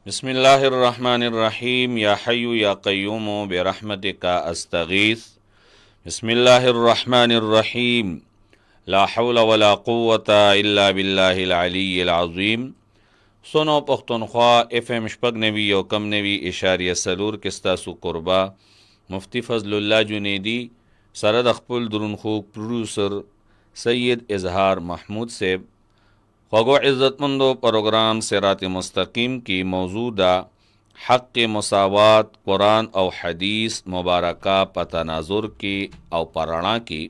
बिस्मिल्लाहिर्रहमानिर्रहीम या हय्यु या क़य्यूम बिरहमतिका अस्तगीस। बिस्मिल्लाहिर्रहमानिर्रहीम ला हौला वला कुव्वता इल्ला बिल्लाहिल अलिय्यिल अज़ीम। सुनो पख्तनख्वा FM शपग नवी यो कम नवी इशारिया सलूर किस्तासु कुर्बा मुफ्ती फजलुल्लाह जुनेदी सरद अखपुल दुरुनखू प्रोड्यूसर सैयद इजहार महमूद सेब ख्वागो इज़्ज़तमंदो प्रोग्राम सिरात मुस्तकीम की मौजूदा हक़ मसावात कुरान और हदीस मुबारका पतनाजुर की और पराना की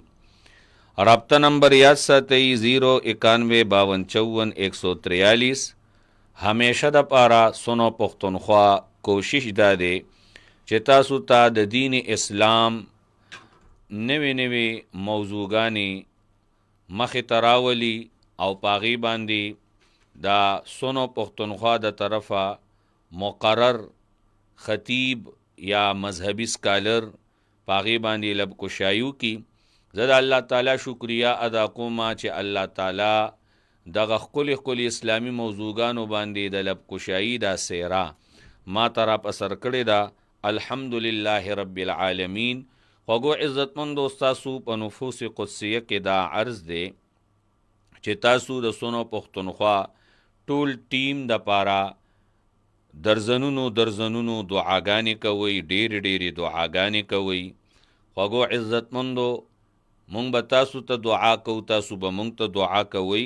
रब्ता नंबर 87-091-52-143 हमेशा द पारा सुनो पुख्तनख्वा कोशिश दादे चितासु ता द दीन इस्लाम नवे नवे मौजूगानी मख तरावली او پاغي باندې دا سونو پختونخوا د طرفه مقرر خطیب یا مذهبی سکالر پاغي باندې لب کوشایو کی زدا الله تعالی شکریا ادا کوما چې الله تعالی دغه خپل اسلامی موضوعګانو باندې د لب کوشایی دا سیرا ما ترا پسر کړی دا الحمدلله رب العالمین. خوګو عزتمند استاسو په نفوس قدسیه کې دا عرض دی چې تاسو د سونو پختونخوا ټول ټیم د پارا درزنونو دعاګانې کوي، ډېرې دعاګانې کوي. خوږو عزتمندو مونږ به تاسو ته دعا کوو، تاسو به مونږ ته دعا کوئ.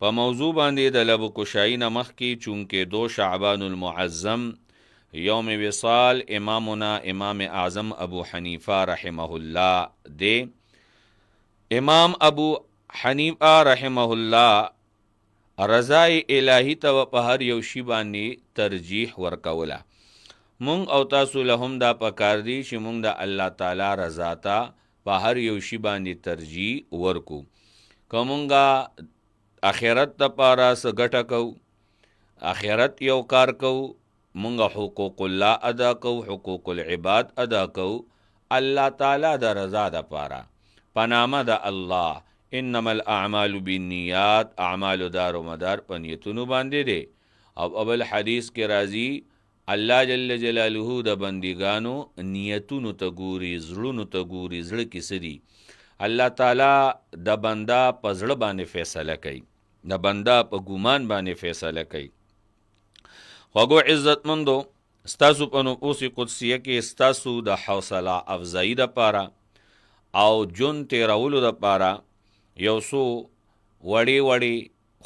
په موضوع باندې د لب کشایي نه مخکې چونکې 2 شعبان المعظم یوم وصال امامنا امام اعظم ابو حنیفه رحمه الله دی. امام ابو حنیفه رحمه الله رضای الهی ته په هر یو شی باندې ترجیح ورکوله. مونږ او تاسو له هم دا پکار دی چې مونږ د الله تعالی رضا ته په هر یو شی باندې ترجیح ورکو. کومونګه اخرت لپاره څه ګټه کوو، اخرت یو کار کوو، مونږ حقوق الله ادا کوو، حقوق العباد ادا کوو الله تعالی د رضا لپاره په نامه د الله. انما الاعمال بالنیات، اعمال دار و مدار په نیتونو باندې دی. او اول حدیث کې راځي الله جل جلاله د بندګانو نیتونو ته ګوري، زړونو ته ګوري. زړه کې څه دي؟ الله تعالی د بنده په زړه باندې فیصله کوي، د بنده په ګمان باندې فیصله کوي. خوږو عزتمندو ستاسو په نفوس قدسیه کې ستاسو د حوصله افزایی دپاره او جون تیرولو دپاره یو څو وړې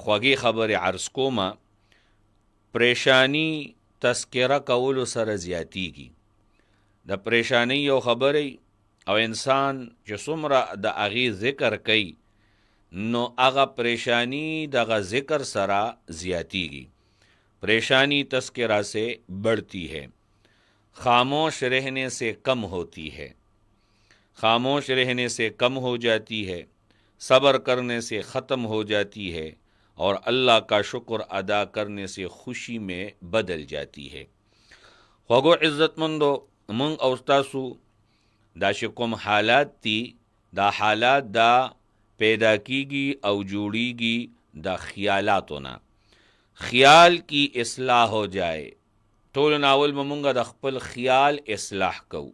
خوږې خبرې عرض کومه. پریشانی تذکره کولو سره زیاتیږي. د پریشانی یو خبرې او انسان چې څومره د هغې ذکر کوي نو هغه پریشانی دغه ذکر سره زیاتیږي. پریشانی تذکرہ سے بڑھتی ہے، خاموش رہنے سے کم ہوتی ہے. خاموش رہنے سے کم ہو جاتی ہے، صبر کرنے سے ختم ہو جاتی ہے اور اللہ کا شکر ادا کرنے سے خوشی میں بدل جاتی ہے. خوږو عزتمندو مونږ او تاسو دا چې کوم حالات دي دا حالات دا پیدا کیږي او جوړیږي دا خیالاتو نه. خیال کی اصلاح ہو جائے، ټول ناول میں مونږ د خپل خیال اصلاح کو،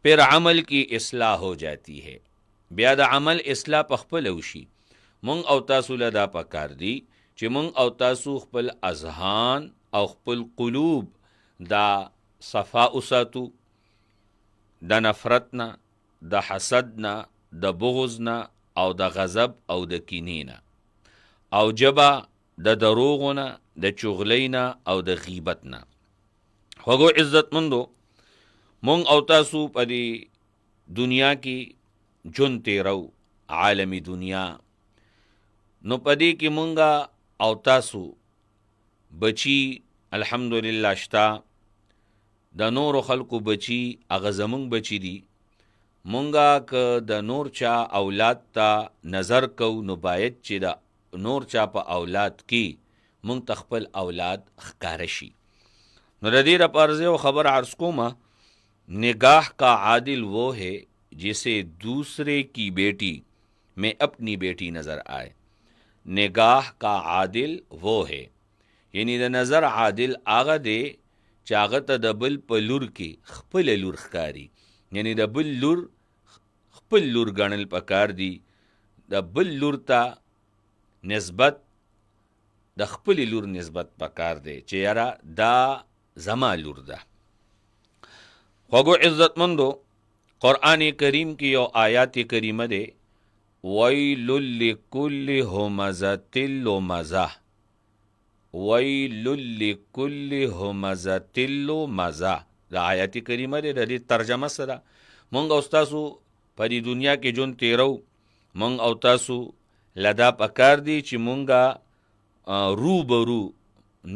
پھر عمل کی اصلاح ہو جاتی ہے. بیا د عمل اصلاح په خپل وشي. مونږ او تاسو له دا پکار دی چې مونږ او تاسو خپل اذهان او خپل قلوب دا صفا وساتو، د نفرت نه، د حسد نه، د بغض نه او د غضب او د کینې نه، او جبا د دروغو نه، د چغلۍ نه او د غیبت نه. خوږو عزتمندو مونږ او تاسو په دې دنیا کې جون تیرو، عالمی دنیا. نو پدې کې مونږه او تاسو بچی الحمدلله شتا، د نورو خلکو بچی هغه زمونږ بچی دي. مونږه که د نور چا اولاد ته نظر کو نو باید چې د نور چا په اولاد کې مونږ ته خپل اولاد ښکاره شي. نو د دې لپاره زه یو خبر عرض کومه. نگاہ کا عادل وہ ہے جسے دوسرے کی بیٹی میں اپنی بیٹی نظر آئے. نگاہ کا عادل وہ ہے یعنی د نظر عادل هغه دی چې هغه ته د بل په لور کې خپله لور ښکاري، یعنی د بل لور خپل لور ګڼل پکار دي، د بل لور ته نسبت د خپل لور نسبت پکار دی چې یاره دا زما لور ده. خوږو عزتمندو، قرآن کریم کې یو آیات کریمه دی، ویل لکل همزة لمزة، ویل لکل همزة لمزة. دا آیات کریمه دی، د دې ترجمه سره مونږ او تاسو په دې دنیا کې ژوند تیرو، مونږ او تاسو لدا پکار دی چې مونږه روبرو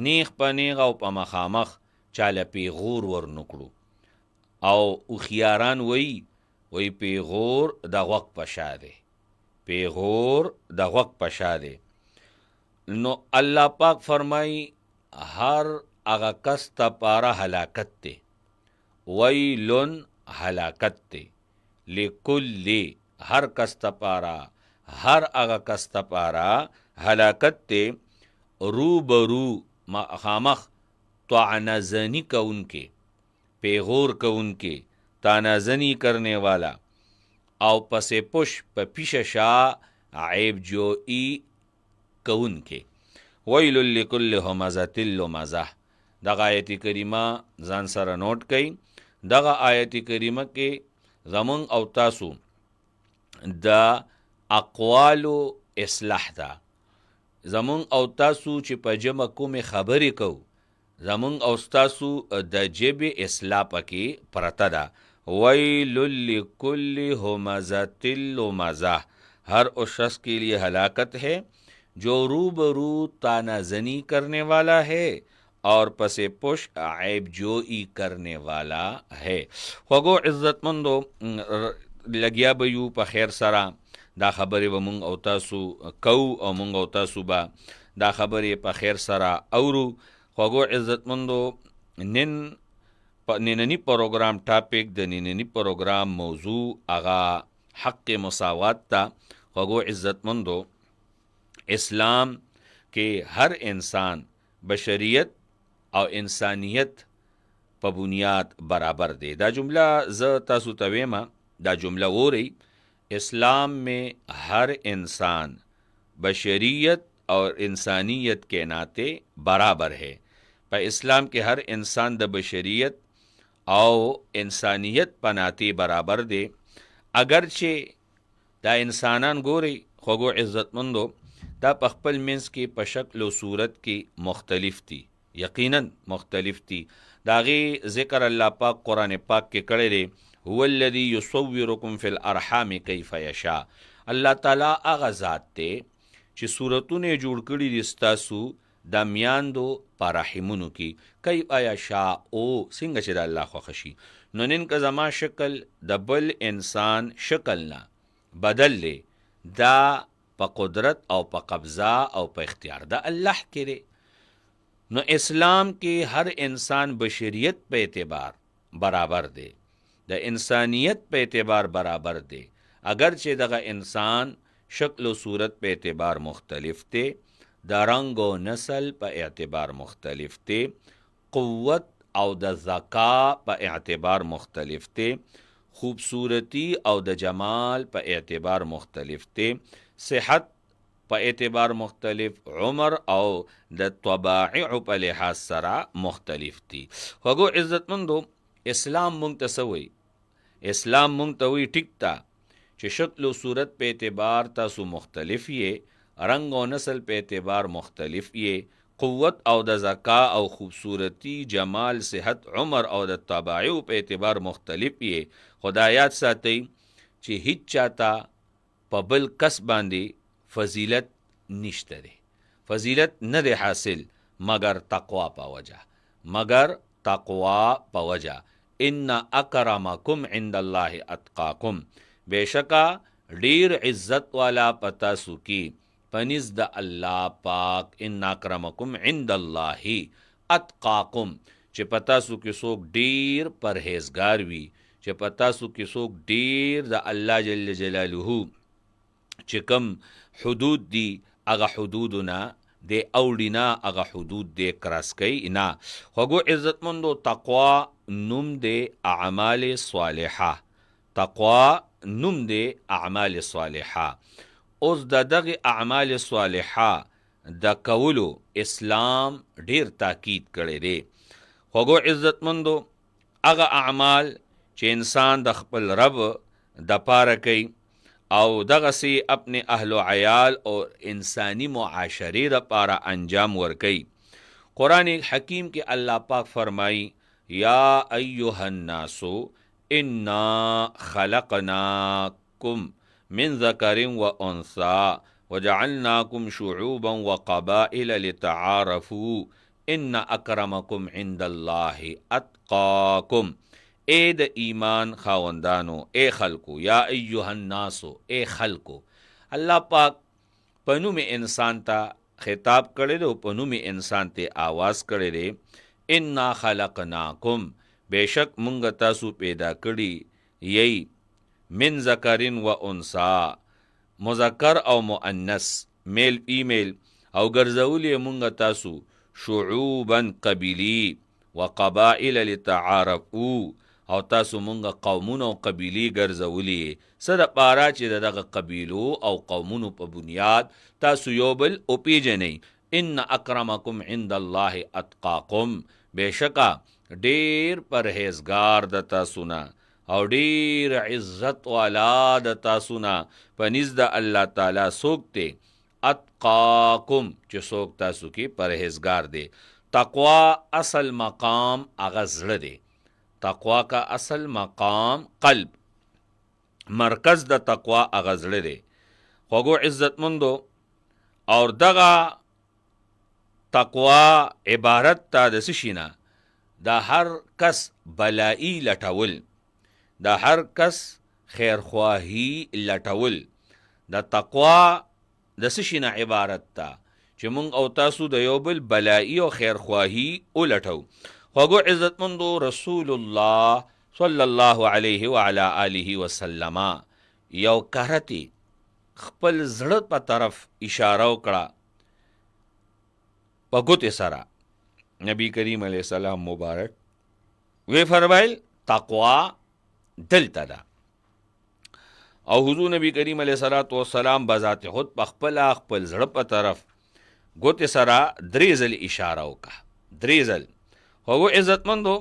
نیغ په نیغ او په مخامخ چاله پیغور ور نکړو. او اوخیاران وی پیغور د غوږ په شا دی، پیغور د غوږ په شا دی. نو الله پاک فرمای هر هغه کس ته پاره هلاکت دی، ویلن هلاکت دی، لکل هر کس ته پاره، هر هغه کس ته پاره هلاکت دی، روبرو مخامخ طعنزنی کون کے، پیغور کون کے، تانازنی کرنے والا، او پس پش پا پیش شا عیب جوئی کون کے. ویل لکل همزة لمزة. دغه آیت کریمه ځان سره نوٹ کئ. دغه آیت کریمه کې زمون او تاسو د اقوالو اصلاح ده، زمون او تاسو چې په جمع کومې خبرې کو، زمون او تاسو د جبې اصلاح پکې پرته ده. ویل لکل همزة لمزة. ہر اس شخص کے لیے ہلاکت ہے جو روبرو تانازنی کرنے والا ہے اور پس پش عیب جوئی کرنے والا ہے. خوږو عزتمندو، لګیا به یو په خیر سره دا خبرې به مونږ او تاسو کو، او مونږ او تاسو به دا خبرې په خیر سره اورو. خوږو عزتمندو، نننی پروګرام ټاپک د نننی پروګرام موضوع هغه حق مساوات ته. خوږو عزتمندو، اسلام کې هر انسان بشریت او انسانیت په بنیاد برابر دی. دا جمله زه تاسو ته ویمه، دا جمله وری، اسلام میں ہر انسان بشریت اور انسانیت کے ناطے برابر ہے. په اسلام کې هر انسان د بشریت او انسانیت په ناطے برابر دی. اگرچه دا انسانان ګوري خوږو عزتمندو، دا په خپل منځ کې په شکل و صورت کې مختلف دي، یقینا مختلف دي. دا غي ذکر الله پاک قرآن پاک کې کړی دی، هو الذی یصورکم فی الارحام کیف یشاء. الله تعالی هغه ذات دی چې صورتونه جوړ کړي دي ستاسو د میاندو په رحمونو کې، کیف یشاء، او څنګه چې د الله خوښه شي. نو نن که زما شکل د بل انسان شکل نه بدل لی، دا په قدرت او په قبضه او په اختیار د الله کې دی. نو اسلام کې هر انسان بشریت په اعتبار برابر دی، د انسانیت په اعتبار برابر دی. اگرچه دغه انسان شکل و صورت په اعتبار مختلف دی، د رنگ و نسل په اعتبار مختلف دی، قوت او د ذکا په اعتبار مختلف دی، خوبصورتی او د جمال په اعتبار مختلف دی، صحت په اعتبار مختلف، عمر او د طباعع په لحاظ سره مختلف دي. خوږو عزتمندو، اسلام مونږ ته څه وایي؟ اسلام مونږ ته وایي ټیک ته چې شکل و صورت په اعتبار تاسو مختلف یې، رنگ و نسل په اعتبار مختلف یې، قوت او د ذکا او خوبصورتی، جمال، صحت، عمر او د طباعو په اعتبار مختلف یې. خدایات ساتي چې هیڅ چاته په بل کس باندې فضیلت نشته دی، فضیلت نه دی حاصل مگر تقوا په وجه، مگر تقوا په وجه. ان اکرمکم عند الله اتقاکم. بشکا ډیر عزت والا پتاسو کی پنیز د الله پاک، ان اکرمکم عند الله اتقاکم، چې پتاسو کې څوک ډیر پرهیزګار وي، چې پتاسو کې څوک ډیر د الله جل جلاله چې کم حدود دی هغه حدودونه د اوړي نه هغه حدود د کراس کوي نه. خوږو عزتمندو تقوا نوم د اعمال صالحه، تقوا نوم د اعمال صالحه. اوس د دغه اعمال صالحه د کولو اسلام ډیر تاکید کړی دی. خوږو عزتمندو هغه اعمال چې انسان د خپل رب د پاره کوي او دغسې اپنے اهل و عیال او انسانی معاشرې د پاره انجام ورکوي. قرآن حکیم کې الله پاک فرمائی یا ایها الناس انا خلقناکم من ذکر و انثى وجعلناکم شعوبا وقبائل لتعارفوا ان اکرمکم عند الله اتقاکم. اے د ایمان خاوندانو، اے خلکو، یا ایها الناسو، اے خلکو. الله پاک په نوم انسان ته خطاب کړی دی، په نوم انسان ته آواز کړی دی. انا خلقناکم، بېشک مونږ تاسو پیدا کړي یی، من ذکرین و انثی، مذکر او مؤنث، میل فیمیل، او ګرځولي مونږ تاسو شعوبا قبیلی و قبائل لتعارفوا، او تاسو مونږ قومونو او قبیلی ګرځولي څه دپاره چې دغه قبیلو او قومونو په بنیاد تاسو یو بل وپیژنئ. ان اکرمکم عند الله اتقاکم، بېشکه ډیر پرهیزګار د تاسو نه او ډیر عزت والا د تاسو نه په نزد الله تعالی څوک دی؟ اتقاکم، چې څوک تاسو کې پرهیزګار دی. تقوا اصل مقام هغه زړه دی. تقوا کا اصل مقام قلب، مرکز د تقوا هغه زړه دی. خوږو عزتمندو اور دغه تقوا عبارت ته د څه شي نه؟ د هر کس بلائی لټول، د هر کس خیرخواهی لټول. د تقوا د څه شي نه عبارت ته؟ چې مونږ او تاسو د یو بل بلائی او خیرخواهی ولټو. خوږو عزتمندو رسول الله صلی الله علیه وعلی آله وسلم یو کرتی خپل زړه په طرف اشاره وکړه په ګوتې سره. نبی کریم علیه السلام مبارک وی فرمایل تقوا دلته ده. او حضور نبی کریم علیه السلام بذات خود په خپله خپل زړه په طرف ګوتې سره 3 ځل اشاره وکړه، 3 ځل. خوږو عزتمندو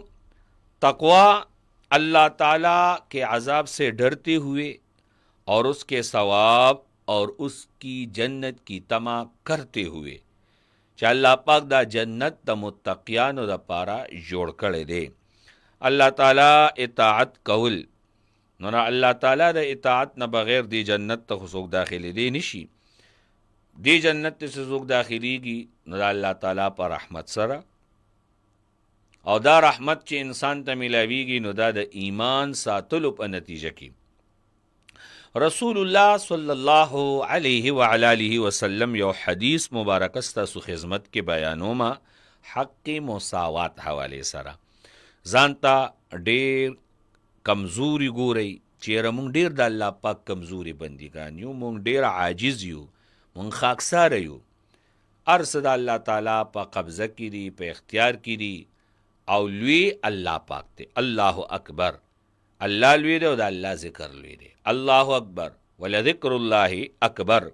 تقوا اللہ تعالیٰ کے عذاب سے ڈرتے ہوئے اور اس کے ثواب اور اس کی جنت کی تما کرتے ہوئے چې الله پاک دا جنت د متقیانو د پاره جوړ کړی دی. الله تعالی اطاعت کول، نو الله تعالی د اطاعت نه بغیر دی جنت ته څوک داخلي دی نشي. دی جنت ته څوک داخليږي نو الله تعالی په رحمت سره، او دا رحمت چې انسان ته ملاویږي نو دا د ایمان ساتلو په نتیجه کې. رسول الله صلی الله علیه وعلی آله وسلم یو حدیث مبارک ستاسو خدمت کې بیانوما حق مساوات حواله سره. ځان ته ډیر کمزوري ګورئ، چیرې مونږ ډیر د الله پاک کمزوري بندګان یو، مونږ ډیر عاجز یو، مونږ خاکساره یو. هر څه د الله تعالی په قبضه کې دي، په اختیار کې دي، او لوی الله پاک دی. الله اکبر، الله لوی دی او د الله ذکر لوی دی. الله اکبر ولذکر الله اکبر.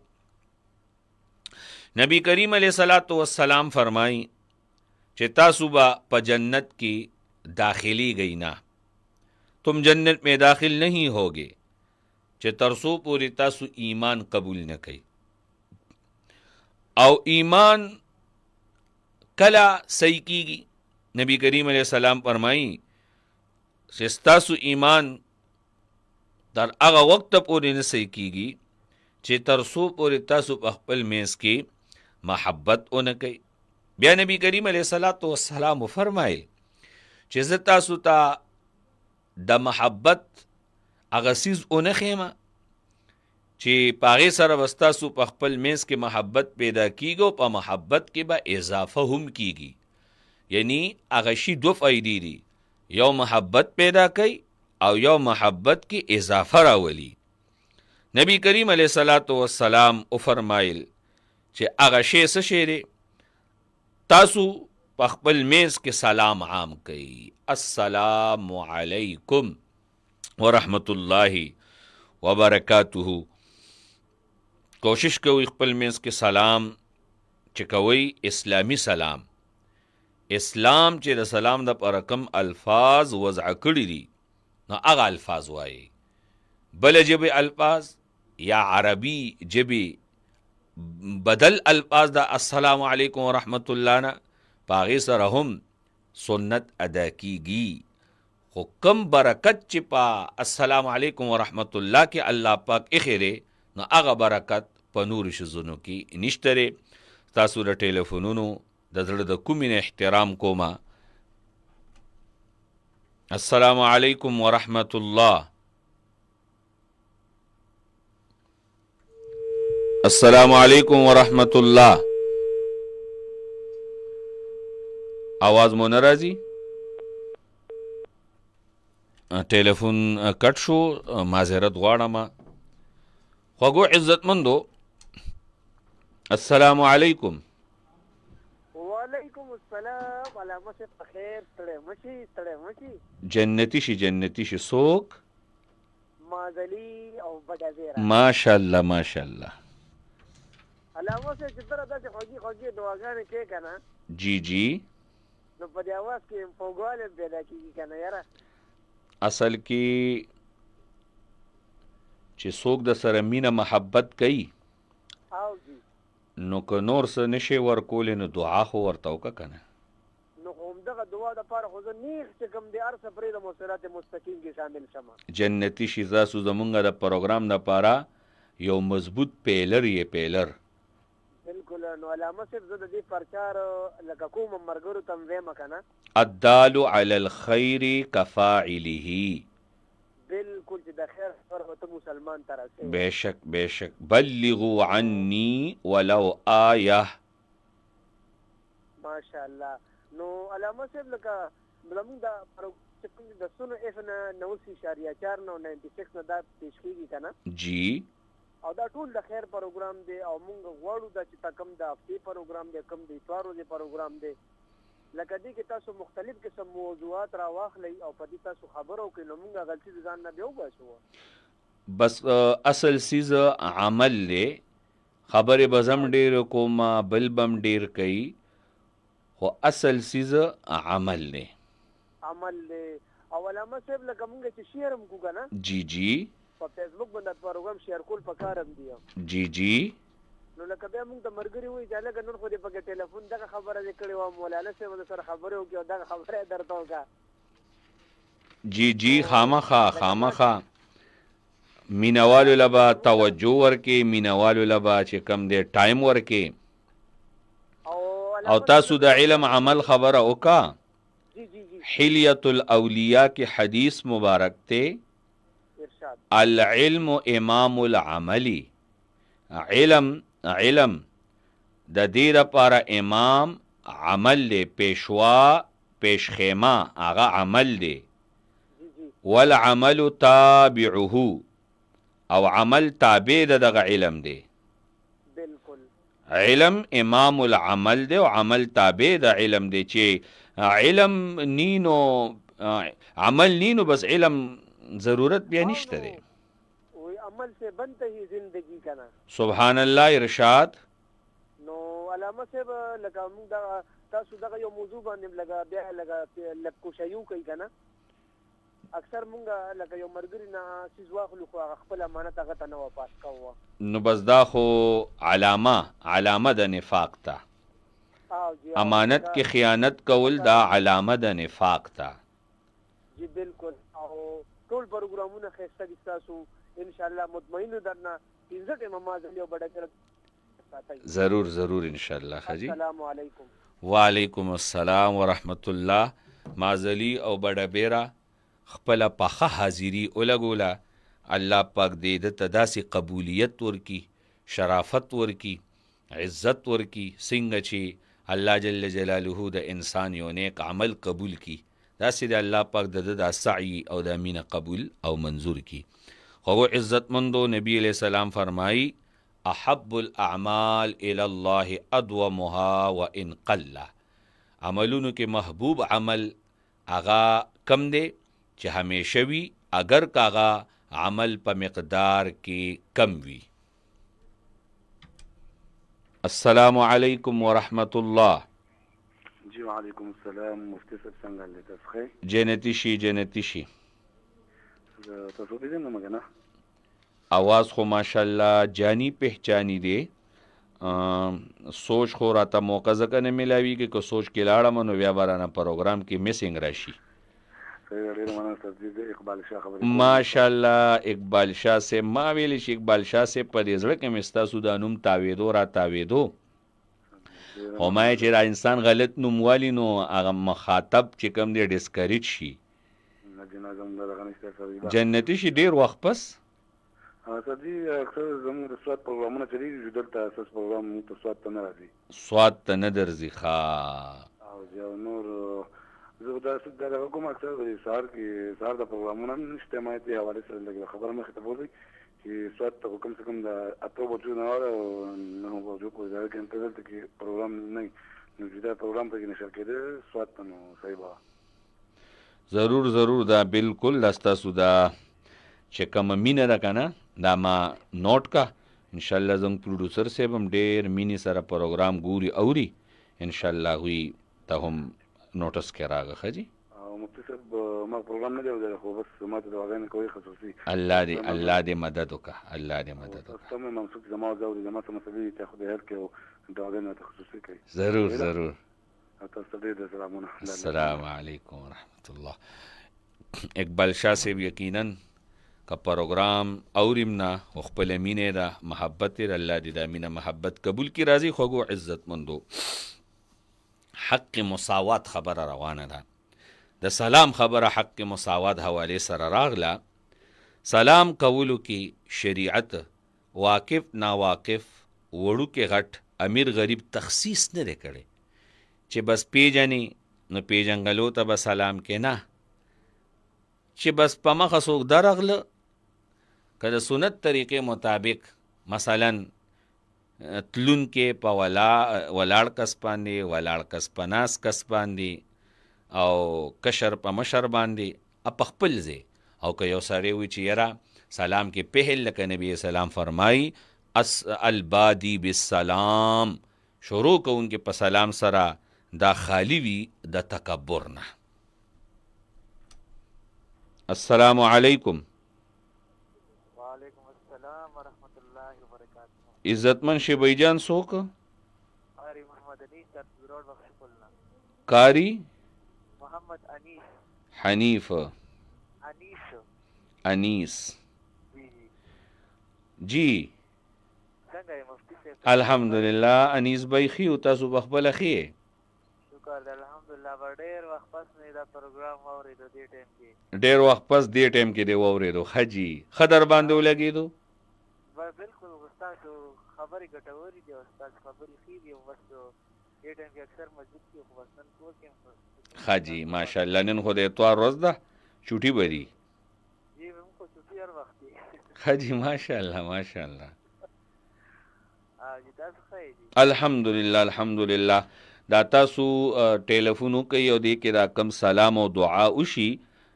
نبی کریم علیہ الصلوۃ والسلام فرمائی چې تاسو به په جنت کې داخلی گئی نا، تم جنت میں داخل نہیں ہوگے چې ترسو پوری تاسو ایمان قبول نہ کئی. او ایمان کلا صحیح کیگی؟ نبی کریم علیہ السلام فرمائی چې ستاسو ایمان در هغه وخت پورې نه صحیح کیږي چې تر څو پورې تاسو په خپل منځ کې محبت ونه کوئ. بیا نبی کریم علیہ السلام فرمایل چې زه تاسو ته د محبت هغه څیز ونه ښیم چې په هغې سره به ستاسو په خپل منځ کې محبت پیدا کیږي او په محبت کې به اضافه هم کیږي. یعنی هغه شي 2 فایدې دي، یو محبت پیدا کوي او یو محبت کې اضافه راولي. نبی کریم علیہ السلام فرمایل چې هغه شی څه شی دی؟ تاسو په خپل میز کې سلام عام کوي، السلام علیکم ورحمت الله وبرکاته. کوشش کوئ خپل میز کې سلام چې کوئ اسلامی سلام. اسلام چې د سلام د پاره کوم الفاظ وضع کړي دي نو هغه الفاظ وایي. بل جبې الفاظ یا عربي جبې بدل الفاظ د السلام علیکم ورحمت الله نه په هغې سره هم سنت ادا کیږي. خو کم برکت چې په السلام علیکم ورحمت الله کې الله پاک ایښی دی نو هغه برکت په نورو شیزونو کې نشته دی. تاسو د ټلیفونونو د زړه د کومې نه احترام کومه. السلام علیکم ورحمت الله. السلام علیکم ورحمت الله. آواز مو نه راځي؟ ټلیفون کټ شو، معذرت غواړم. خوږو عزتمندو، السلام علیکم. وعلیکم السلام. علامه صاحب په خیر؟ ستړی مشي. جنتی شي جنتی شي. څوک؟ مازلي او بډازیرا. ماشاءالله ماشاءالله. علامه صاحب چې تر داسې خوږې دعاګانې کوې که نه جی جی نو په دې اواز کې خوږوالی پیدا کېږي که نه یاره. اصل کې چې څوک د سره مینه محبت کوي او جی نو که نور څه نشي ورکولی نو دعا خو ورته وکړه که نه. نو خو همدغه دعا دپاره خو زه نیغ چې کوم دی هر څه پرېږدم او صراط مستقیم کې شامل شم. جنتی شي. تاسو زمونږ د پروګرام دپاره یو مضبوط پیلر یې پیلر. بالکل. نو علامه صاحب زه د دې پرچار لکه کوم ملګرو ته م ویم که نه الدال علی الخیر کفاعله. بالکل چې د خیر خبره به ته مسلمان ته رسوي. بیشک بیشک. بلغوا عني ولو آیه. ماشاءالله. نو علامه صاحب لکه زموږ د سونو اف نه 90.4 نه 96 نه دا پیش کېږي که نه جی. او دا ټول د خیر پروګرام دی او موږ غواړو دا چې تا کوم د هفتې پروګرام دی، کوم د اتوارو دی پروګرام دی، لکه دې کې تاسو مختلف قسم موضوعات راواخلئ او په دې تاسو خبره وکړئ نو موږ غلطي د ځان نه بیا وباسو. بس اصل سیز عمل دی. خبرې به زم ډېر کوم بل بم ډېر کوي خو اصل سیز عمل دی. عمل دی. او علامه صاحب لکه موږ چې شعر هم کوو که نه جی جی په فیسبوک باندې پروګرام شیر کول پکار هم دی. جی جی. نو لکه بیا موږ د ملګري وایي چې هلکه نن خو دې پکې ټلیفون دغه خبره دې کړې وه مولانا صاحب د سره خبرې وکړې او دغه خبره یې درته وکړه. جی جی. خامخا مینوالو لبا توجه ورکې، مینوالو لبا چې کم دی ټایم ورکې او تاسو د علم عمل خبره وکړه. جی جی جی. حلیت الاولیاء کې حدیث مبارک ته العلم امام العملی. علم د دې لپاره امام عمل دی، پیشوا پیشخیمه هغه عمل دی. والعمل تابعه او عمل تابع دغه علم دی. بالکل. علم امام العمل دی او عمل تابع د علم دی. چې علم نینو عمل نینو بس علم ضرورت بیا نشته دی. وی عمل سے بنته ہی زندگی کنا. سبحان الله. ارشاد. نو علامه صاحب لکه موږ دا تاسو دغه یو موضوع باندې لګا بیا لګا لکه شیو کوي کنا اکثر مونږ لکه یو مرګري نه سیز واخلو خو خپل امانت هغه ته نه واپس کوو. نو بس دا خو علامه د نفاق ته. امانت کې خیانت کول دا علامه د نفاق ته. جی بالکل. او ټول پروګرامونه ښایسته دي ستاسو انشاءالله. مطمئن درنه 15 ټیمه مازلي او بډه ضرور انشاءالله. خجی السلام علیکم. وعلیکم السلام ورحمت الله. مازلی او بډه بیره خپل پخه حاضری ولګوله. الله پاک دې د تداسي قبولیت ورکی، شرافت ورکی، عزت ورکی، څنګه چې الله جل جلاله د انسان یو نیک عمل قبول کی داسې د الله پاک د سعی او د مینه قبول او منظور کی. خو عزت مندو نبی علیہ السلام فرمائی احب الاعمال الى الله ادومها وان قل. عملونو کې محبوب عمل هغه کم دی چې همیشه وي، اگر کاغه عمل په مقدار کې کم وي. السلام علیکم ورحمت الله. جی وعلیکم السلام. مفتی صاحب څنګه حال دی؟ تاسو ښه؟ جنتی شي جنتی شي. زه تاسو پیژنم که نه؟ आवाज خو ماشاءالله جانی پہچانی دی. سوچ خو راته موقع ځکه نه میلاویږي که سوچ کې لاړم نو بیا به رانه پروګرام کې میسنګ راشي. ډېره مننه سر جی. اقبال شاه خبرې ماشاءالله اقبال شاه صاحب ما ویلی چې اقبال شاه صاحب په دې زړه کې مې ستاسو دا نوم تاویدو را تاویدو، خو ما چې را انسان غلط نوم والي نو هغه مخاطب چې کوم دی ډسکریج شي. جنتی شي ډېر وخت پس سر جی. اکثر زموږ د سواد پروګرامونه چلېږي، دلته اساس پروګرام موږ ته سواد ته نه راځي. سواد ته نه درځي. ښه او یو نور زه دغه کوم اکثر سهار د پروګرامونه هم نشته، ما دې حوالې سره لږ خبره مخې ته بوځئ چې سواد ته کم سے کم د 8 بجو نه واره او 9 بجو پورې دا کې انتظار ته کې پروګرام نه نو چې دا پروګرام ته کې نشر کېده سواد ته نو صحیح به ضرور ضرور. دا بالکل دا ستاسو دا چې کومه مینه ده که نه دا ما نوٹ کا. انشاءالله زموږ پروډوسر صاحب هم ډېر مینې سره پروګرام ګوري اوري، انشاءالله هغوی ته هم نوټس کې راغه. ښه جي. او مفتی صاحب ما پروګرام نه دی اورېدلی، خو بس ما ته دعاګانې کوئ خصوصي. الله دې مدد وکړه، الله دې مدد وکړه. تاسو هم منصوب زما او اوري زما څه مسلې دي ته خدای هر کې او دعاګانې ته خصوصي کوي. ضرور ضرور. تاسو ډېر سلامونه. السلام علیکم ورحمت الله. اقبال شاه صاحب یقینا که پروګرام اوریم نه خو خپله مینې ده محبت یې الله دې دا مینه محبت قبول کړي. راځي خوږو عزتمندو، حق مساوات خبره روانه ده. د سلام خبره حق مساوات حوالې سره راغله. سلام کولو کې شریعت واقف ناواقف وړوکې غټ امیر غریب تخصیص نه دی کړی چې بس پیژنې نو پیژنګلو ته به سلام کې نه، چې بس په مخه څوک درغله که د سنت طریقې مطابق مثلا تلون کې په ولاړ کس باندې ولاړ کس په ناس کس باندې او کشر په مشر باندې په خپل ځای، او که یو سړی وي چې یاره سلام کې پهل لکه نبی سلام فرمایي البادی بالسلام، شروع کوونکې په سلام سره دا خالی وي د تکبر نه. السلام علیکم. وعلیکم السلام ورحمت الله وبرکاتہ. عزتمن شبی جان څوک؟ قاری محمد انیس در روډ بخش کولنا. قاری محمد انیس. حنیف انیس. جی څنګه یې مفتی صاحب؟ الحمدلله انیس بھائی خي او تاسو بخبله خي؟ شکر دی الحمدلله. ډېر وخت پس مې دا پروګرام واورېدو دې ټایم کې. ډېر وخت پس دې ټایم کې دی واورېدو. ښه جي ښه در باندې ولګېدو؟ بالکل ستاسو خبرې ګټورې دي او ستاسو خبرې ښې دي او بس دې ټایم کې اکثر مسجد کې خو بس نن کور کې هم ښه جي ماشاءالله. نن خو د اتوار ورځ ده چوټي به دي؟ جی موږ خو چوټي هر وخت دي. ښه جي ماشاءالله ماشاءالله. جی تاسو ښه دي؟ الحمدلله الحمدلله. دا تاسو ټلیفون وکئ او دې کې دا کم سلام او دعا وشي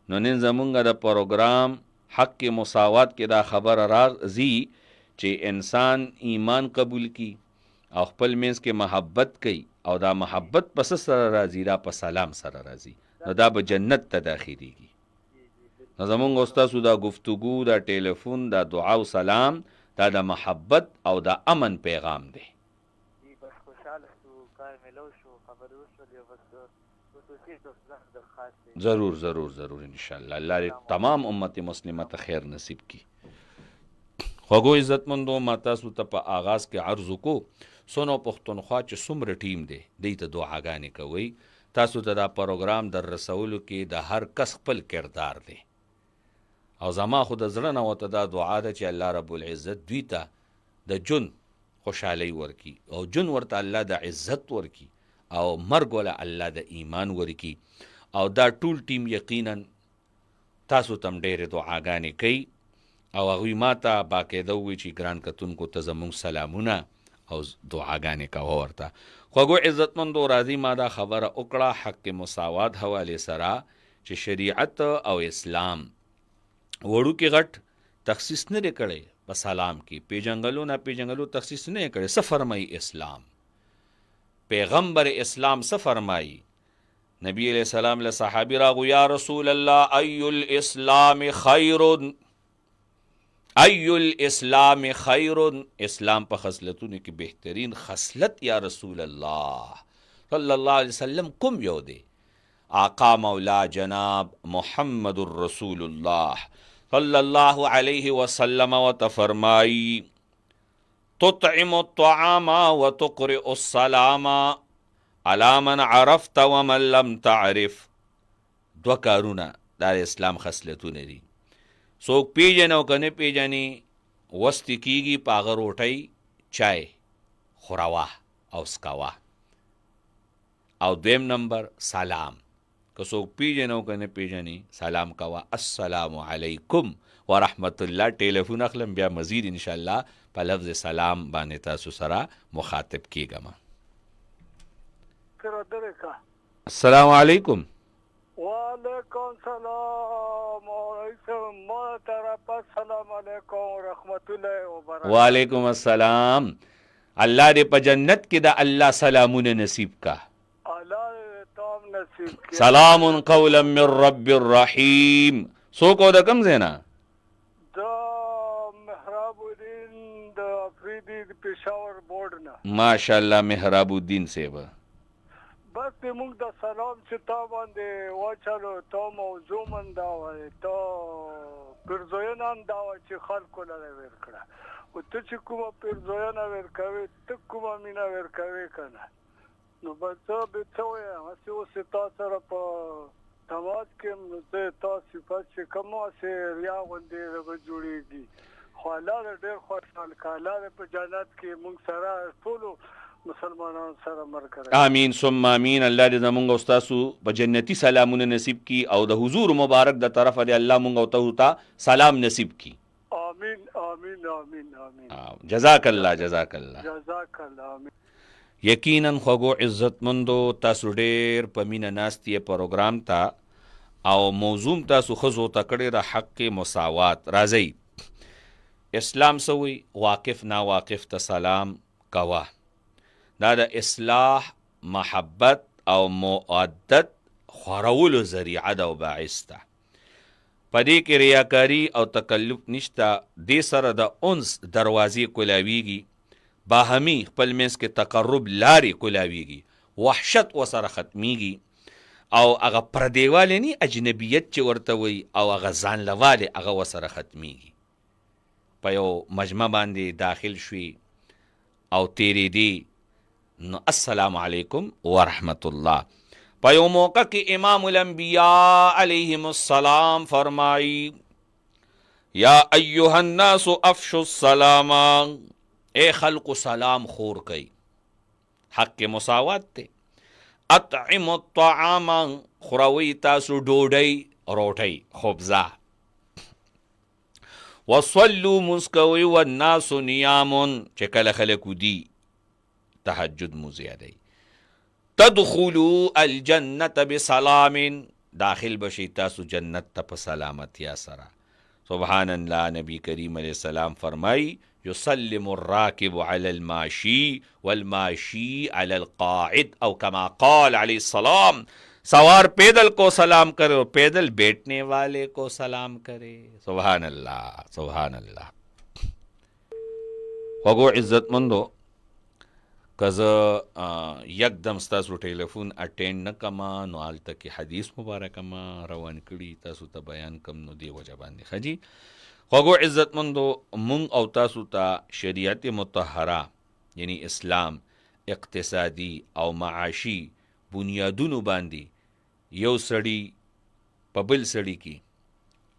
نو نن زمونږ د پروګرام حق مساوات کې دا خبره راځي چې انسان ایمان قبول کی او خپل منځ کې محبت کوي او دا محبت پس سره راځي، دا په سلام سره راځي، نو دا به جنت ته داخليږي. نو زمونږ استاسو دا گفتگو دا ټلیفون دا دعا او سلام دا د محبت او د امن پیغام دی. بس خوشحاله شو، کار ملو شو، خبرې وشولې او بس خصوصي درخواست دی. ضرور ضرور ضرور انشاءالله. الله دې تمام امت مسلمه ته خیر نصیب کی. خوږو عزتمندو ما تاسو ته په آغاز کې عرض وکړو سونو پښتونخوا چې څومره ټیم دی دې ته دعاګانې کوئ. تاسو ته دا پروګرام در رسولو کې د هر کس خپل کردار دی او زما خو د زړه نه ورته دا دعا ده چې الله رب العزت دوی ته د جون خوشحالۍ ورکي او جون ورته الله د عزت ورکي او مرګ ولا الله د ایمان ورکي. او دا ټول ټیم یقینا تاسو تم ډېرې دعاګانې کوي او هغوی ما ته باقاعده ووایي چې ګران کتونکو ته زموږ سلامونه او دعاګانې کوه ورته. خوږو عزتمندو راځي ما دا خبره وکړه حق مساوات حوالې سره چې شریعت او اسلام وړوکې غټ تخصیص نه دی کړی په سلام کې پیژنګلو نه پیژنګلو تخصیص نه کړی څه فرمایي اسلام پیغمبر اسلام څه فرمایي نبی علیہ السلام له صحابي راغو یا رسول الله ای الاسلام خیر اسلام په خصلتونو کې بهترین خصلت یا رسول الله صلی الله علیه وسلم کوم یو دی آقا مولا جناب محمد رسول الله صلی الله علیه وسلم وتفرمائی تطعم الطعام وتقرئ السلام علی من عرفت ومن لم تعرف دو کارونه دا اسلام خصلتونه دي څوک پیژنې او که نه پیژنې وستې کېږي په هغه روټۍ چای خوروه او سکوه او دویم نمبر سلام که څوک پیژنې او که نه پیژنې سلام کوه السلام علیکم ورحمت الله ټیلیفون اخلم بیا مزید انشاءالله په لفظ سلام باندې تاسو سره مخاطب کېږم السلام علیکم وعلیکم سلام السلام علیکم ورحمت الله وبرکاته وعلیکم السلام الله دې په جنت کې د الله سلامونه نصیب کا الله تام نصیب کړي سلام قولا من رب الرحیم څوک او د کوم ځای نه د محراب الدین د افریدي د پېښور بورډ نه ماشاءالله محراب الدین صاحب بس دې موږ د سلام چې تا باندې واچلو تا موضوع من دا وایي تا پیرزوینه هم دا وایي چې خلکو لره ورکړه او ته چې کومه پیرزوینه ورکوې ته کومه مینه ورکوې که نه نو بس زه به څه ووایم هسې اوس تا سره په تماس کې یم نو زه تا صفت چې کوم هسې ریا غوندې به جوړېږي خو الله دې ډېر خوشحال کړه الله دې په جنت کې موږ سره ټولو مسلمانانو سره مرګ آمین ثم آمین الله دې زمونږ او ستاسو په جنتی سلامونه نصیب کی او د حضور مبارک د طرفه دې الله مونږ او ته سلام نصیب کی آمین آمین آمین آمین جزاک الله جزاک الله جزاک الله آمین یقینا خوږو عزتمندو تاسو ډېر په مینه ناست یې پروګرام ته او موضوع تاسو ښځو ته کړې د حق مساوات راځئ اسلام څه وایي واقف ناواقف ته سلام کوه دا د اصلاح محبت او مودت خورولو ذریعه ده او باعث ده په دې کې ریاکاري او تکلف نشته دې سره د انس دروازې کولاویږي باهمي خپل منځ کې تقرب لارې کولاویږي وحشت ورسره ختمیږي او هغه پردیوالی نی اجنبیت چې ورته وایي او هغه ځانلوالی هغه ورسره ختمیږي په یو مجمع باندې داخل شوي او تېرېدې نو السلام علیکم ورحمت الله په یو موقع کې امام الانبیاء علیهم السلام فرمائی یا ایها الناس افشوا السلام اے خلق سلام خور کئی حق مساوات تے اطعم الطعام خوروی تاسو ډوډۍ روټۍ خبزه وصلوا مسکوی والناس نیام چې کله خلکو دی تهجد مو زیادی تدخلوا الجنة بسلام داخل بشی تاسو جنت ته په سلامتیا سره سبحان الله نبی کریم علیہ السلام فرمائی یسلم الراکب علی الماشی والماشی علی القاعد او کما قال علیہ السلام سوار پیدل کو سلام کرے اور پیدل بیٹھنے والے کو سلام کرے سبحان اللہ سبحان اللہ خوږو عزت مندو که زه یکدم ستاسو ټیلیفون اټینډ نه کما نو هلته کې حدیث مبارکه ما روان کړي تاسو ته بیان کم نو دې وجه باندې ښه جي خوږو عزتمندو مونږ او تاسو ته شریعت مطهره یعنی اسلام اقتصادي او معاشي بنیادونو باندې یو سړی په بل سړي کې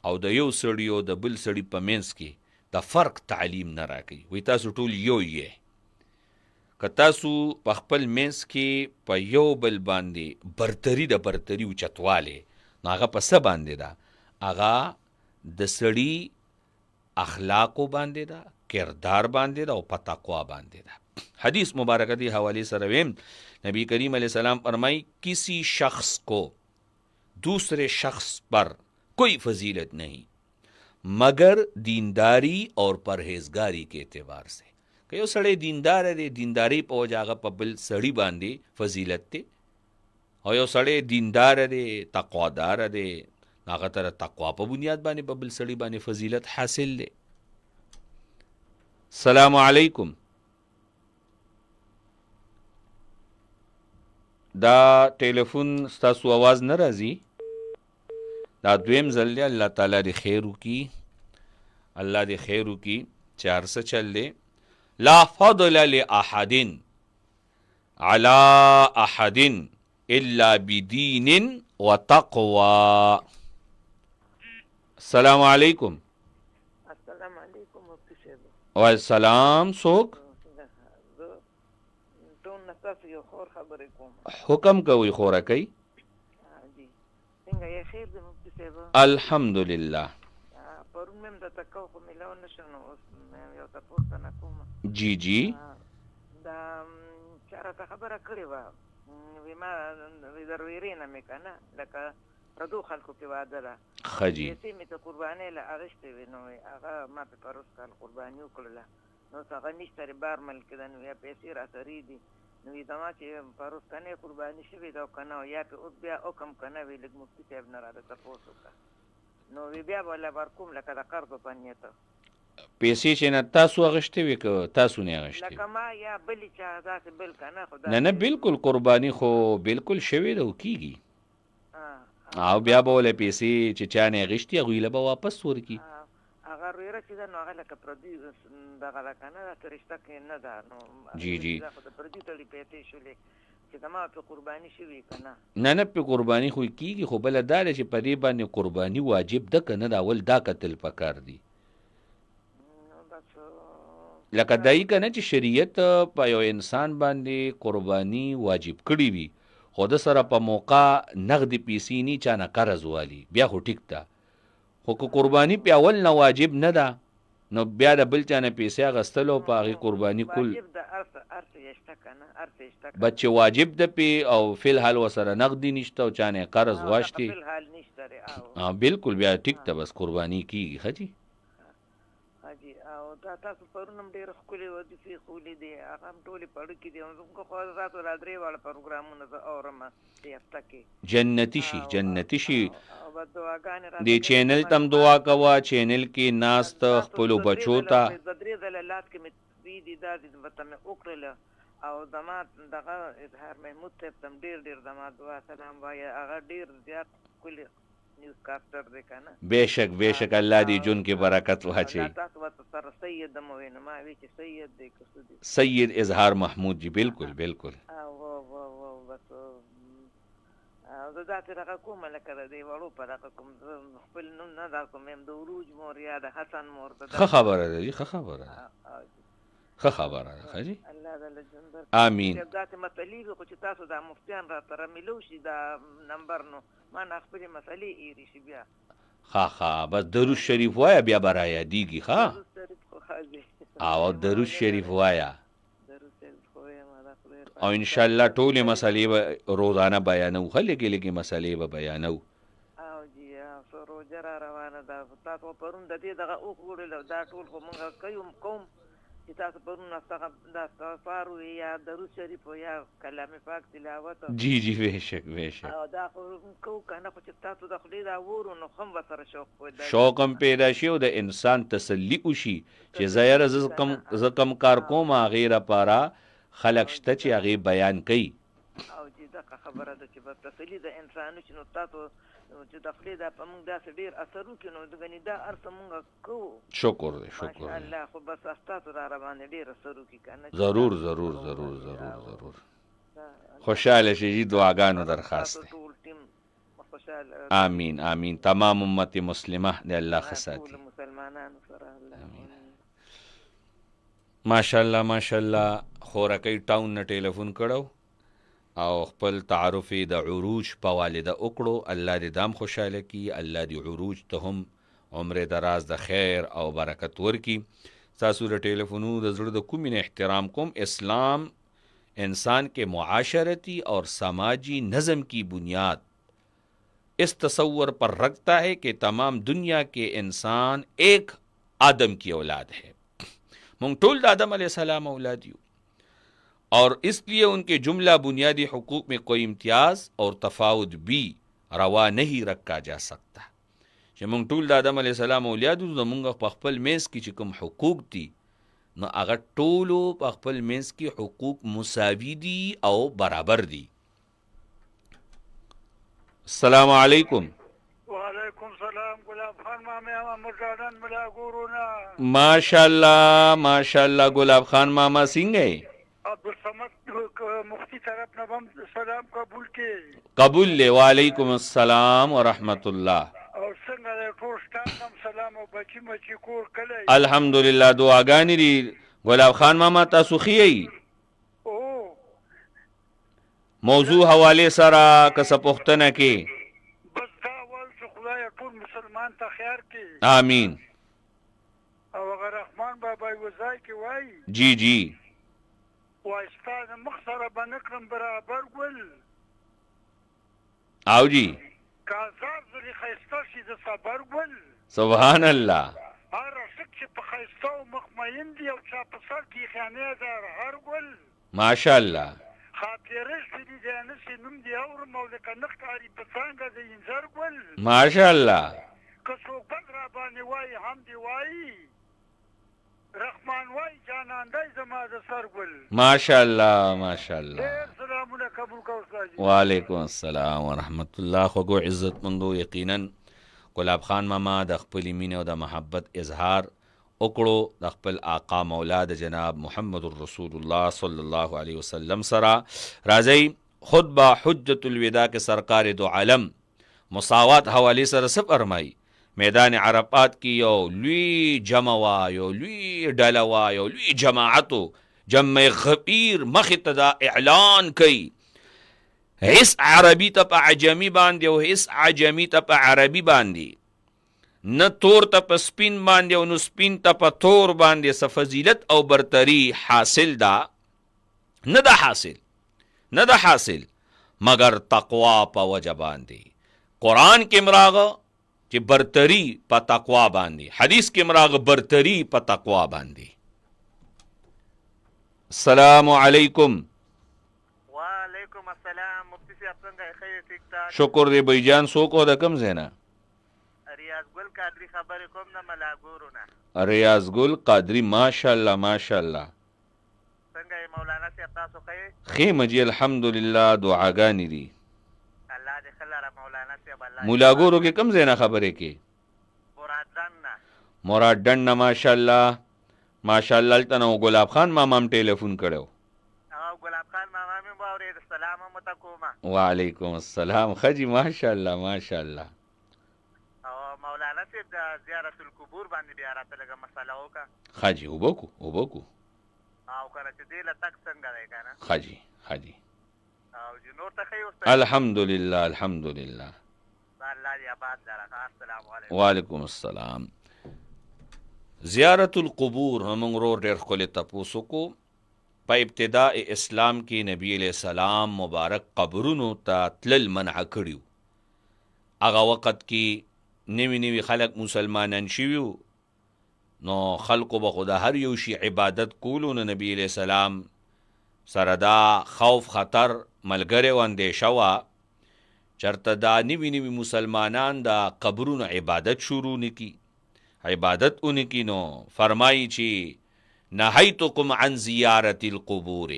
او د یو سړي او د بل سړي په منځ کې د فرق تعلیم نه راکوي وایي تاسو ټول یو یې که تاسو په خپل منځ کې په یو بل باندې برتري د برتري اوچتوالی نو هغه په څه باندې ده هغه د سړي اخلاقو باندې ده کردار باندې ده او په تقوا باندې ده حدیث مبارکتی حوالے سره ویم نبی کریم علیہ السلام فرمائی کسی شخص کو دوسرے شخص پر کوئی فضیلت نہیں مگر دینداری اور پرہیزگاری کے اعتبار سے کہ یو سړی دیندار دی دینداری په وجه هغه په بل سړي باندې فضیلت دی او یو سړی دیندار دی تقوادار دی هغه ته تقوا په بنیاد باندې په بل سړي باندې فضیلت حاصل دی. السلام علیکم. دا ټیلیفون ستاسو आवाज نه راځي. دا دویم ځل دی. الله تعالی دې خیر وکړي. الله دې خیر وکړي چې هر څه چل دی. لا فضل لأحد على أحد إلا بدين وتقوى. السلام علیکم. السلام علیکم مفتی صاحب. والسلام. څوک؟ ټول نستاسو یو خور خبرې کوم. حکم کوي خورکۍ. جی څنګه یې خیر دی مفتی صاحب؟ الحمدلله. پرون مې د تکو خو ملاو نشو نو اوس یو تاسو نه کوم. جی جی. دا چاره ته خبره کړې وه وی ما ضروري نه مې که نه لکه پردو خلکو کې واده ده ښه جي. پیسې مې ته قربانۍ له اغېستې وې نو هغه ما پې پروس کال قرباني وکړله نو اوس هغه نشته بار ملک ده نو یا پیسې راسرې دي نو زما چې پروس کنې قرباني شوې ده او که نه یا پې اوس بیا حکم که نه وي لږ مفتي صاحب نه راته تپوس وکړه نو وی بیا به له ورکوم لکه د قرضو په نیته پیسې چې نه تاسو اغشتې وي که تاسو نه اغشتې لکه ما یا بلې چا داسې بل که نه خو نه بالکل قرباني خو بالکل شوې ده او کېږي او بیا به وله پیسې چې چا نه اغشتي هغوی له به واپس ورکړي هغه رویره چې ده نو هغه لکه پردي دغه ده که نه داسې رشته کې نه ده نو جی جی خو د پردي تړي پیسې شولې چې زما پې قرباني شوي که نه نه پې قرباني خو کېږي خو بله دا ده چې په دې باندې قرباني واجب ده که نه ده اول دا کتل پکار دي لکه دایي که نه چې شریعت په یو انسان باندې قرباني واجب کړي وي خو د سره په موقع نغدې پیسې نه چا نه قرض والي بیا خو ټیک ده خو که قرباني پې اول نه واجب نه ده نو بیا د بل چا نه پیسې اخیستلو په هغې قرباني کول بس چې واجب ده پې او فی الحال ورسره نغدي نشته او چا نه قرض واشتې بالکل بیا ټیک ده بس قرباني کېږي ښه جي حاجي او دا تاسو پرون هم ډېر ښکلې وظیفې ښولې دي هغه هم ټولې پړکې دي زموږ خو راتو را درې واړه پروګرامونه زه اورم دې هفته کې جنتي شي جنتي شي دې چینل ته هم دعا کوه چینل کې ناست خپلو بچو ته د درې ځله لات کې مې وي دي دا ورته مې وکړله او زما دغه اظهار محمود صاحب ته هم ډېر زما دعا سلام وایه هغه ډېر زیات ښکلې نیوز کاسټر دی که نه بېشک الله دې جون کې برکت واچوي تاسو ورته سره سید هم ووینو ما وی چې سید دی که څه دی سید اظهار محمود جی بالکل بس زه داسې دغه کومه لکه د دې وړو په دغه کوم خپل نوم نه دا کوم یم د عروج مور یا د حسن مور ښه خبره ده جي ښه خبره ده ښه خبره ده ښه جي الله تعالی ژوند آمین داسې مسلې وي خو چې تاسو دا مفتیان راته رامیلو شي دا نمبر نو ما نه خپلې مسلې ایرې شي بیا ښه بس درود شریف وایه بیا به را یادېږي ښه او درود شریف وایه او انشاءالله ټولې مسلې به روزانه بیانو ښه لږې لږې مسلې به بیانو او جی روژه را روانه ده تاسو پرون د دې دغه وخوړل دا ټول خو مونږ کوم چې تاسو پرون دا استغفار یا درود شریف یا کلام پاک تلاوت جی بېشک او دا خو کوو که نه خو چې تاسو د خولې دا وورو نو هم ورسره شوق هم پیدا شي او د انسان تسلي وشي چې زه یاره زه کم کار کوم هغې لپاره خلک شته چې هغې بیان کوي او چې دغه خبره ده چې بس تسلي د انسان وشي نو تاسو چې د خولې دا په موږ داسې ډېر اثر وکړي نو ګنې دا هر څه موږ کوو شکر دی ماشاءالله خو بس ستاسو را راباندې ډېر اثر وکړي که نه ضرور خوشحاله شي جي دعاګانو درخواست دی آمین تمام امت مسلمه د الله ښه ساتي ماشاءالله خورکۍ ټاون نه ټیلیفون کړو او خپل تعارف د عروج په والده وکړو الله دې دام خوشحاله کړي الله دې عروج ته هم عمر دراز د خیر او برکت ورکړي تاسو د ټیلیفونونو د زړه د کومې نه احترام کوم. اسلام انسان کے معاشرتی اور سماجی نظم کی بنیاد اس تصور پر رکھتا ہے کہ تمام دنیا کے انسان ایک آدم کی اولاد ہے. مونږ ټول د آدم علیہ السلام اولاد یو اور اس لیے ان کے جملہ بنیادی حقوق میں کوئی امتیاز اور تفاوت بھی روا نہیں رکھا جا سکتا. چې مونږ ټول د آدم علیہ السلام اولاد یو، زمونږ په خپل منځ کې چې کوم حقوق دي نو هغه ټولو په خپل منځ کې حقوق مساوي دي او برابر دي. السلام علیکم. وعلیکم السلام. گلاب خان ماما مجاهدان ملا ګورونا. ماشاءالله ماشاءالله. گلاب خان ماما څنګه؟ عبدالصمد مفتی طرف نه هم سلام قبول کې. قبول له. وعلیکم السلام ورحمت الله. او څنګه د ټول شتان هم سلام او بچی مچی کور کلی. الحمدلله دعاګانې دي. گلاب خان ماما تاسو خیئ موضوع حواله سره که څه پوښتنه کې؟ بس دا ول چې خدای ټول مسلمان ته خیر کې. آمین. او هغه رحمان بابا وزای کې وای جی جی وای ستاسو مخ سره بنکرم برابر ګل او جی کازار زری خیسته شي د صبر ګل. سبحان الله. هر څوک چې په خیسته او مخمین دی او چا په سر کې خیانه ده هر ګل ماشاءالله. خاطرش دې د انس نوم دی اور مولک نختاری په څنګه د انځر ګل ماشاءالله. که څوک بل را باندې وای هم دی وای رحمان وای جانان دی زما د سر ګل ماشاءالله ماشاءالله. سلامونه قبول کو استاد. وعلیکم السلام ورحمت الله. خوږو عزت مندو یقینا گلاب خان ماما د خپل مینې او د محبت اظهار وکړو د خپل آقا مولا د جناب محمد رسول الله صلی الله علیه وسلم سره. راځي خطبه حجت الوداع کے سرکار دو عالم مساوات حوالی سره څه فرمایي؟ میدان عرفات کی یو لوی جمع وا یو لوی ډله وا یو لوی جماعتو جمع غفیر مخې ته دا اعلان کوي هیڅ عربي ته په عجمي باندې او هیڅ عجمي ته په عربي باندې نه تور ته په سپین باندې او نو سپین ته په تور باندې څه فضیلت او برتری حاصل ده نه ده حاصل مگر تقوا په وجه باندې. قرآن کې مراغه چې برتری په تقوا باندې، حدیث کې مراغه برتری په تقوا باندې. السلام علیکم. وعلیکم السلام. مفتی صاحب څنګه خیر ٹھیک ٹھاک؟ شکر دی بھائی جان. سوکو د کم زینا؟ ریاض گل قادری خبرې کوم نه ملاګورونه. ریاض گل قادری ماشاءالله ماشاءالله. څنګه مولانا صاحب تاسو خیر؟ خیمه جی الحمدلله دعاګانې دي. الله دې خلاره مولانا صاحب الله. مولاګورو کې کم زینا خبرې کې؟ مراد ډن ماشاءالله ماشاءالله. التنو گلاب خان ماما هم ټیلیفون کړو. گلاب خان ماما مې باورې السلام متکوما. وعلیکم السلام. خجی ماشاءالله ماشاءالله. او مولانا صاحب د زیارت القبور باندې بیا راته لږه مسله وکړه. خجی وبکو او کله چې دې له تک څنګه دی کنه خجی او جنور ته خی استاد. الحمدلله الحمدلله. الله دې آباد لره. السلام علیکم. وعلیکم السلام. زیارت القبور همون رو ډېر ښکلې تپوس وکړو. په ابتداء اسلام کې نبی علیہ السلام مبارک قبرونو ته تلل منع کړیو. هغه وخت کې نوي خلک مسلمانان شوي نو خلکو به خو د هر یو شي عبادت کولو. نو نبی علیہ السلام سره دا خوف خطر ملګری و اندېښه وه چېرته دا نوي مسلمانان د قبرونو عبادت شروع نکي عبادت اونکی. نو فرمایي چې نهیتکم عن زیارت القبور،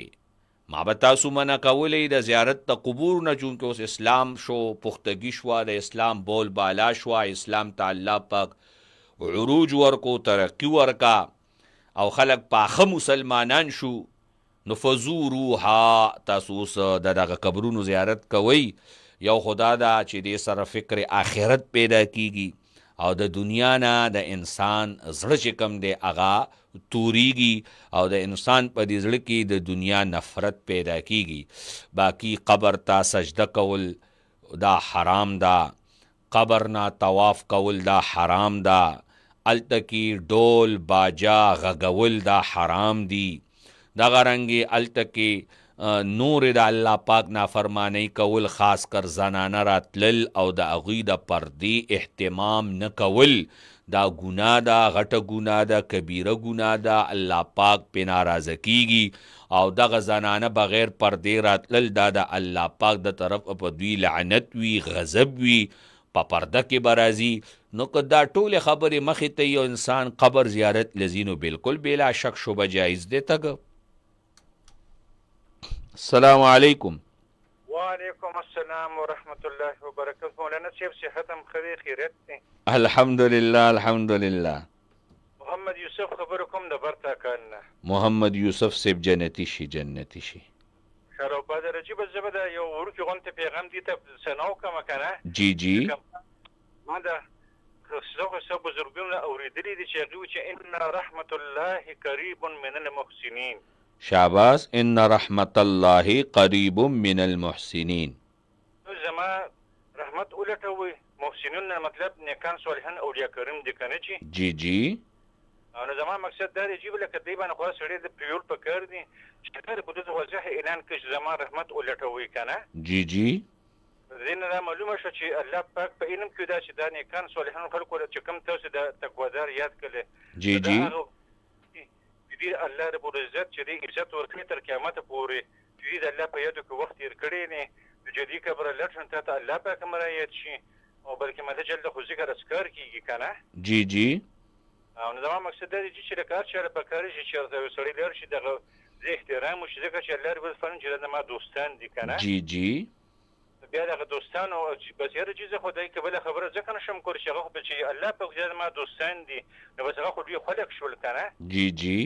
ما به تاسو منع کولی د زیارت د قبور نه، چونکه اوس اسلام شو، پختګي شوه، د اسلام بول بالا شوه، اسلام ته الله پاک عروج ورکو، ترقی ورکا او خلق پاخه مسلمانان شو. نو فزوروها، تاسو اوس د دغه قبرونو زیارت کوئ. یو خدا دا چې دې سره فکر آخرت پیدا کیږي او د دنیا نه د انسان زړه چې کم دی هغه توریږي او د انسان په دې زړه کې د دنیا نفرت پیدا کیږي. باقی قبر ته سجده کول دا حرام ده، قبر نه طواف کول دا حرام ده، الته کې ډول باجا غږول دا حرام دي. دغه رنګې الته کې نور د الله پاک نافرمانی کول، خاص کر زنانه راتلل او د هغوی د پردې اهتمام نه کول، دا ګناه ده، غټه ګناه ده، کبیره ګناه ده، الله پاک پې ناراضه کیږي. او دغه زنانه بغیر پردې راتلل دا د الله پاک د طرف په دوی لعنت وي، غضب وي، په پرده کې به راځي. نو که دا ټولې خبرې مخې ته یو انسان قبر زیارت لځي نو بالکل بلا شک شبه جایز دی. تګ السلام علیکم. وعلیکم السلام ورحمت الله وبرکاته. مولانا صاحب صحت هم ښه دی، خیریت دی؟ الحمدلله الحمدلله. محمد یوسف خبرو کوم د برتا کان نه. محمد یوسف صاحب جنتی شي جنتی شي. شرو بعد رجب زبده یو ورکی غونته پیغام دی ته سناو کما کنه. جی جی. ما دا خصوصا بزرګونه اوریدلی دي چې هغه چې ان رحمت الله قریب من المحسنین. شاباس. ان رحمت الله قریب من المحسنین. زما رحمت اولټوي محسنین مطلب نیکان صالحان اولیاء کریم دي کنه چې. جی جی. نو زما مقصد دا دی چې بل کدی باندې خو سړی د پریول پکړ دي چې دا په دغه وجه اعلان کړي زما رحمت اولټوي کنه. جی جی. زین دا معلومه شو چې الله پاک په علم کې دا چې دا نیکان صالحان خلکو چې کوم تاسو د تقوادار یاد کړي. جی جی. دې الله رب العزت چې دې عزت ورکړي تر قیامت پورې چې دې الله په یادو کې وخت تیر کړی نه د جدي کبر لټن ته الله پاک مرایت شي او بلکې مده جل خو ذکر اسکار کیږي کنه. جی جی. او نو زما مقصد دی چې د کار چاره په کار شي چې سړی لر شي دغه احترام وشي ځکه چې الله رب الفن چې ما دوستان دي کنه. جی جی. بیا دغه دوستانو بس یاره چیزه خو دای کبل خبره ځکه نشم کول چې هغه چې الله پاک چې ما دوستان دي نو بس هغه خو دوی خلق شول کنه. جی جی.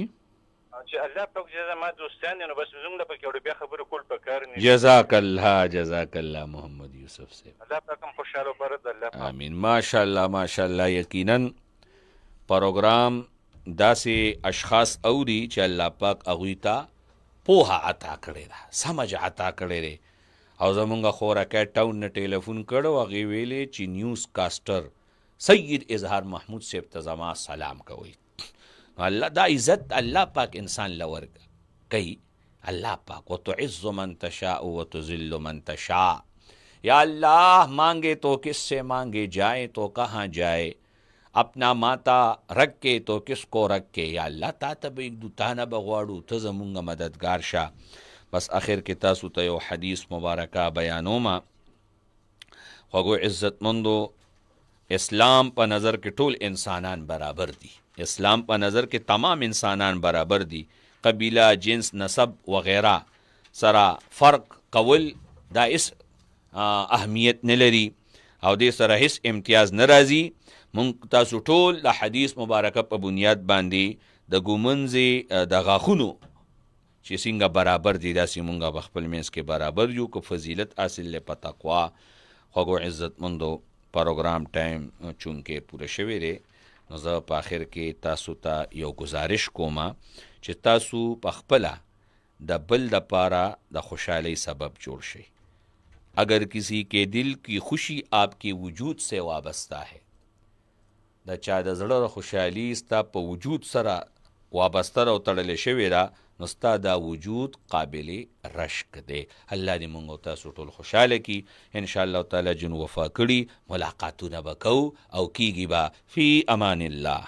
چې الله پاک چې ما دوستان دي نو بس زموږ د پکې بیا خبره کول پکار نه. جزاک الله جزاک الله محمد یوسف صاحب. الله پاک هم خوشاله برد الله پاک. امین. ماشاءالله ماشاءالله. یقینا پروګرام داسې اشخاص اوري چې الله پاک هغوی ته پوهه عطا کړې ده، سمج عطا کړی دی. او زمونږ خورکه ټاون نه ټیلیفون کړو، هغې ویلې چې نیوز کاسټر سید اظهار محمود صاحب ته زما سلام کوئ. الله دا عزت الله پاک انسان لور کوي. الله پاک وتعز من تشاء وتذل من تشاء. یا اللہ مانگے تو کس سے مانگے، جائے تو کہاں جائے، اپنا ماتا رکھ کے تو کس کو رکھ کے. یا الله تا ته به یو تانه بغواړو، ته زمونږ مددگار شه. بس اخر کې تاسو ته یو حدیث مبارکه بیانوما. خوږو عزتمندو، اسلام په نظر کې ټول انسانان برابر دي. اسلام په نظر کې تمام انسانان برابر دي. قبیله، جنس، نسب وغیرہ سره فرق کول دا اس اهمیت نه لري او دې سره هیڅ امتیاز نه راځي. مونږ تاسو ټول د حدیث مبارکه په بنیاد باندې د ګومنځې د غاښونو چې څنګه برابر دي داسې مونږ په خپل منځ کې برابر یو. که فضیلت حاصل له په تقوا. خوږو عزتمندو، پروګرام ټایم چونکې پوره شوی دی نو زه په آخر کې تاسو ته یو گزارش کوم چې تاسو په خپله د بل دپاره د خوشحالی سبب جوړ شئ. اگر کسی کے دل کی خوشی آپ کے وجود سے وابستہ ہے، د چا د زړه خوشحالي ستا په وجود سره وابسته او تړلی شوې ده نو ستا دا وجود قابل رشک دی. الله دې موږ او تاسو ټول خوشحاله کړي. انشاءالله تعالی جن وفا کړي، ملاقاتونه به کوو او کیږي به. فی امان الله.